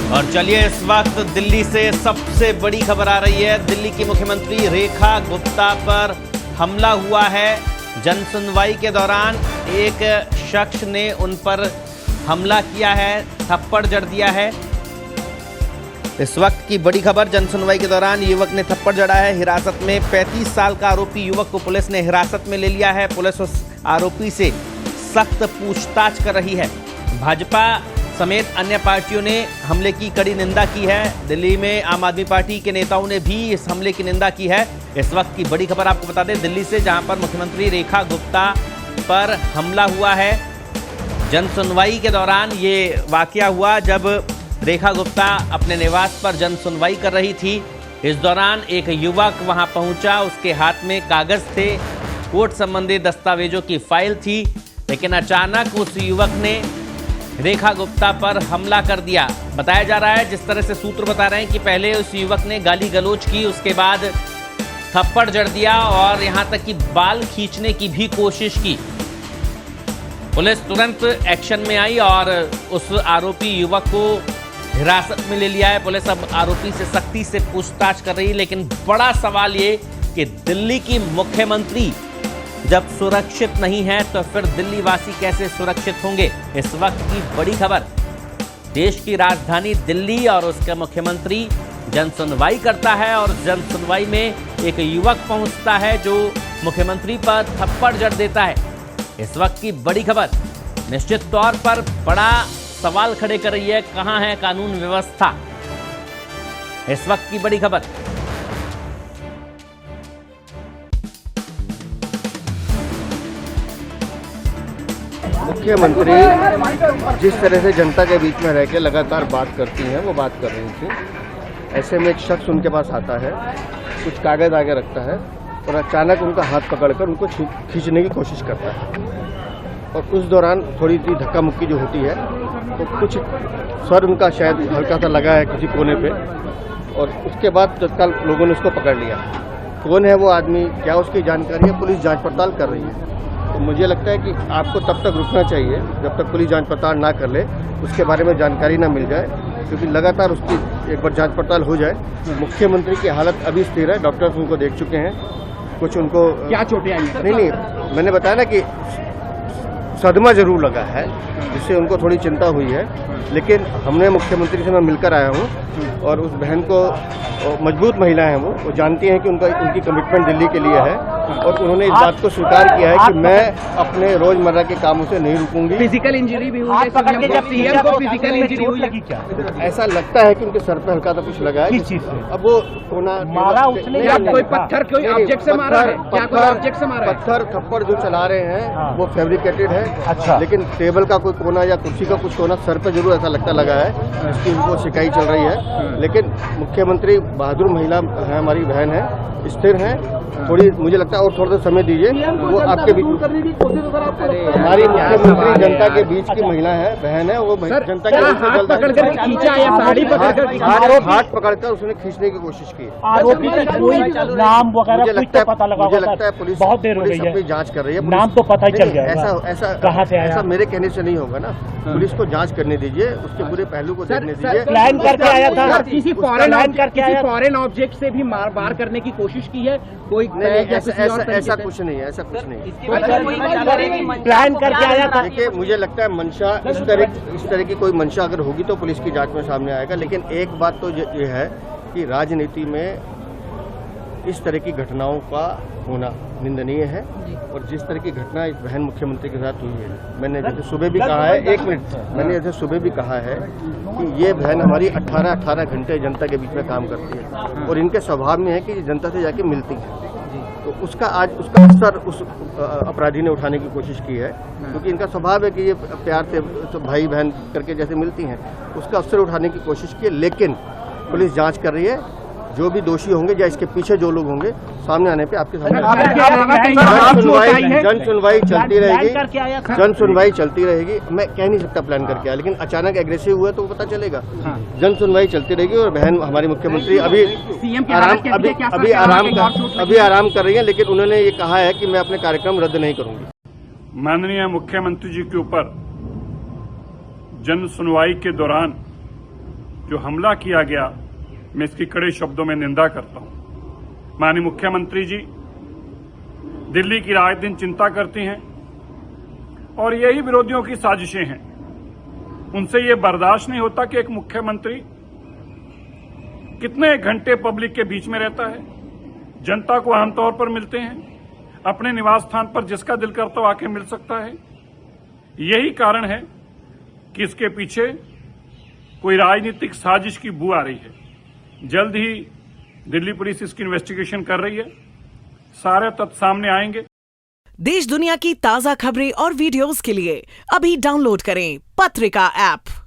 और चलिए इस वक्त दिल्ली से सबसे बड़ी खबर आ रही है। दिल्ली की मुख्यमंत्री रेखा गुप्ता पर हमला हुआ है। जन सुनवाई के दौरान एक शख्स ने उन पर हमला किया है, थप्पड़ जड़ दिया है। इस वक्त की बड़ी खबर, जन सुनवाई के दौरान युवक ने थप्पड़ जड़ा है। हिरासत में 35 साल का आरोपी युवक को पुलिस ने हिरासत में ले लिया है। पुलिस उस आरोपी से सख्त पूछताछ कर रही है। भाजपा समेत अन्य पार्टियों ने हमले की कड़ी निंदा की है। दिल्ली में आम आदमी पार्टी के नेताओं ने भी इस हमले की निंदा की है। इस वक्त की बड़ी खबर आपको बता दें दिल्ली से, जहां पर मुख्यमंत्री रेखा गुप्ता पर हमला हुआ है। जन सुनवाई के दौरान ये वाकया हुआ जब रेखा गुप्ता अपने निवास पर जन सुनवाई कर रही थी। इस दौरान एक युवक वहां पहुंचा, उसके हाथ में कागज थे, कोर्ट संबंधी दस्तावेजों की फाइल थी, लेकिन अचानक उस युवक ने रेखा गुप्ता पर हमला कर दिया। बताया जा रहा है, जिस तरह से सूत्र बता रहे हैं कि पहले उस युवक ने गाली गलौज की, उसके बाद थप्पड़ जड़ दिया और यहां तक कि बाल खींचने की भी कोशिश की। पुलिस तुरंत एक्शन में आई और उस आरोपी युवक को हिरासत में ले लिया है। पुलिस अब आरोपी से सख्ती से पूछताछ कर रही है, लेकिन बड़ा सवाल ये कि दिल्ली की मुख्यमंत्री जब सुरक्षित नहीं है तो फिर दिल्ली वासी कैसे सुरक्षित होंगे। इस वक्त की बड़ी खबर, देश की राजधानी दिल्ली और उसका मुख्यमंत्री जन सुनवाई करता है और जन सुनवाई में एक युवक पहुंचता है जो मुख्यमंत्री पर थप्पड़ जड़ देता है। इस वक्त की बड़ी खबर निश्चित तौर पर बड़ा सवाल खड़े कर रही है, कहां है कानून व्यवस्था। इस वक्त की बड़ी खबर। मुख्यमंत्री जिस तरह से जनता के बीच में रह के लगातार बात करती हैं, वो बात कर रही थी। ऐसे में एक शख्स उनके पास आता है, कुछ कागज आगे रखता है और अचानक उनका हाथ पकड़कर उनको खींचने की कोशिश करता है। और उस दौरान थोड़ी सी धक्का मुक्की जो होती है तो कुछ सर उनका शायद हल्का सा लगा है किसी कोने पे, और उसके बाद तत्काल लोगों ने उसको पकड़ लिया। कौन है वो आदमी, क्या उसकी जानकारी है, पुलिस जांच पड़ताल कर रही है। तो मुझे लगता है कि आपको तब तक रुकना चाहिए जब तक पुलिस जांच पड़ताल ना कर ले, उसके बारे में जानकारी ना मिल जाए, क्योंकि लगातार उसकी एक बार जांच पड़ताल हो जाए। मुख्यमंत्री की हालत अभी स्थिर है, डॉक्टर्स उनको देख चुके हैं। कुछ उनको क्या चोटें आई? नहीं, मैंने बताया ना कि सदमा जरूर लगा है, जिससे उनको थोड़ी चिंता हुई है। लेकिन हमने मुख्यमंत्री से मैं मिलकर आया हूँ और उस बहन को, मजबूत महिला है वो जानती हैं कि उनकी कमिटमेंट दिल्ली के लिए है और उन्होंने इस बात को स्वीकार किया है कि मैं अपने रोजमर्रा के कामों से नहीं रुकूंगी। फिजिकल इंजरी भी हुई है, सीएम को फिजिकल इंजरी हुई है क्या? ऐसा लगता है कि उनके सर पे हल्का सा कुछ लगा है। किस चीज से? अब वो कोना मारा उसने या कोई पत्थर, कोई ऑब्जेक्ट से मारा है? क्या कोई ऑब्जेक्ट से मारा है? पत्थर थप्पड़ जो चला रहे हैं वो फैब्रिकेटेड है। अच्छा। लेकिन टेबल का कोई कोना या कुर्सी का कुछ कोना सर पे जरूर ऐसा लगता लगा है, इसकी उनको शिकायत चल रही है। लेकिन मुख्यमंत्री बहादुर महिला है, हमारी बहन है, स्थिर है। थोड़ी मुझे लगता है और थोड़ा सा समय दीजिए, वो आपके बीच हमारी मुख्यमंत्री जनता के बीच की महिला है, बहन है, वो जनता के बीच हाथ पकड़कर उसने खींचने की कोशिश की। आरोपी का कोई नाम वगैरह मुझे लगता है पुलिस बहुत देर हो गई है, अपनी जांच कर रही है। नाम तो पता ही चल जाएगा। ऐसा कहाँ से आया? ऐसा मेरे कहने से नहीं होगा ना, पुलिस को जांच करने दीजिए, उसके पूरे पहलू को देखने दीजिए। प्लान करके आया था, किसी फॉरेन ऑब्जेक्ट से भी मार करने की कोशिश की है कोई? ऐसा कुछ नहीं है, ऐसा कुछ नहीं। प्लान करके आया था। देखिए, मुझे लगता है मंशा इस तरह की कोई मंशा अगर होगी तो पुलिस की जांच में सामने आएगा। लेकिन एक बात तो ये है कि राजनीति में इस तरह की घटनाओं का होना निंदनीय है, और जिस तरह की घटना इस बहन मुख्यमंत्री के साथ हुई है, मैंने जैसे सुबह भी कहा है, मैंने जैसे सुबह भी कहा है कि ये बहन हमारी 18 घंटे जनता के बीच में काम करती है और इनके स्वभाव में है कि जनता से जाके मिलती है। तो उसका असर उस अपराधी ने उठाने की कोशिश की है, क्योंकि इनका स्वभाव है कि ये प्यार से तो भाई बहन करके जैसे मिलती हैं, उसका असर उठाने की कोशिश की है। लेकिन पुलिस जांच कर रही है, जो भी दोषी होंगे या इसके पीछे जो लोग होंगे सामने आने पे आपके सामने जन सुनवाई चलती रहेगी। जन सुनवाई चलती रहेगी। मैं कह नहीं सकता प्लान करके आया, लेकिन अचानक एग्रेसिव हुआ तो पता चलेगा। जन सुनवाई चलती रहेगी और बहन हमारी मुख्यमंत्री अभी आराम कर रही है, लेकिन उन्होंने ये कहा है कि मैं अपने कार्यक्रम रद्द नहीं करूंगी। माननीय मुख्यमंत्री जी के ऊपर जन सुनवाई के दौरान जो हमला किया गया, मैं इसकी कड़े शब्दों में निंदा करता हूं। माननीय मुख्यमंत्री जी दिल्ली की रात दिन चिंता करती हैं और यही विरोधियों की साजिशें हैं। उनसे ये बर्दाश्त नहीं होता कि एक मुख्यमंत्री कितने घंटे पब्लिक के बीच में रहता है, जनता को आमतौर पर मिलते हैं, अपने निवास स्थान पर जिसका दिल करता हो आके मिल सकता है। यही कारण है कि इसके पीछे कोई राजनीतिक साजिश की बू आ रही है। जल्द ही दिल्ली पुलिस इसकी इन्वेस्टिगेशन कर रही है, सारे तथ्य सामने आएंगे। देश दुनिया की ताजा खबरें और वीडियोस के लिए अभी डाउनलोड करें पत्रिका ऐप।